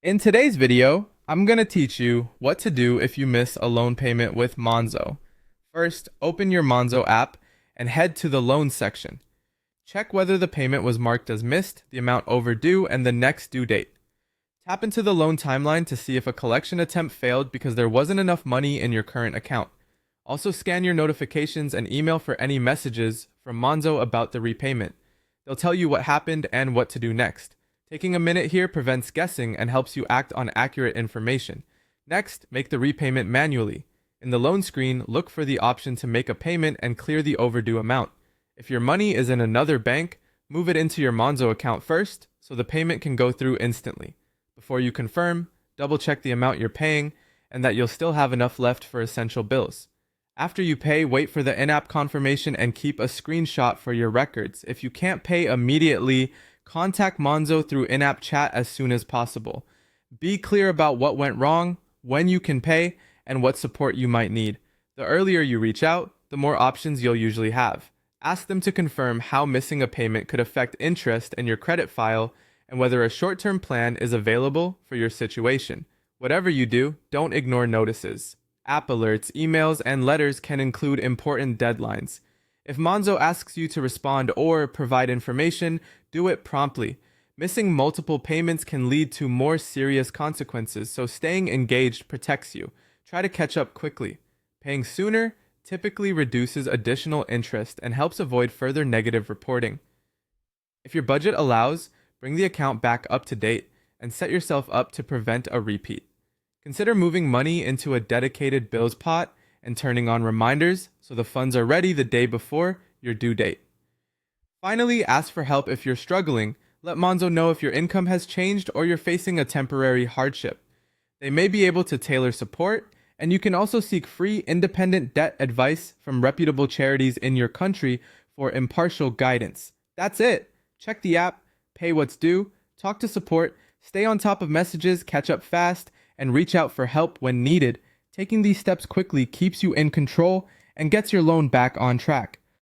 In today's video, I'm going to teach you what to do if you miss a loan payment with Monzo. First, open your Monzo app and head to the loans section. Check whether the payment was marked as missed, the amount overdue, and the next due date. Tap into the loan timeline to see if a collection attempt failed because there wasn't enough money in your current account. Also, scan your notifications and email for any messages from Monzo about the repayment. They'll tell you what happened and what to do next. Taking a minute here prevents guessing and helps you act on accurate information. Next, make the repayment manually. In the loan screen, look for the option to make a payment and clear the overdue amount. If your money is in another bank, move it into your Monzo account first so the payment can go through instantly. Before you confirm, double check the amount you're paying and that you'll still have enough left for essential bills. After you pay, wait for the in-app confirmation and keep a screenshot for your records. If you can't pay immediately, contact Monzo through in-app chat as soon as possible. Be clear about what went wrong, when you can pay, and what support you might need. The earlier you reach out, the more options you'll usually have. Ask them to confirm how missing a payment could affect interest in your credit file and whether a short-term plan is available for your situation. Whatever you do, don't ignore notices. App alerts, emails, and letters can include important deadlines. If Monzo asks you to respond or provide information, do it promptly. Missing multiple payments can lead to more serious consequences, so staying engaged protects you. Try to catch up quickly. Paying sooner typically reduces additional interest and helps avoid further negative reporting. If your budget allows, bring the account back up to date and set yourself up to prevent a repeat. Consider moving money into a dedicated bills pot and turning on reminders so the funds are ready the day before your due date. Finally, ask for help if you're struggling. Let Monzo know if your income has changed or you're facing a temporary hardship. They may be able to tailor support, and you can also seek free independent debt advice from reputable charities in your country for impartial guidance. That's it. Check the app, pay what's due, talk to support, stay on top of messages, catch up fast, and reach out for help when needed. Taking these steps quickly keeps you in control and gets your loan back on track.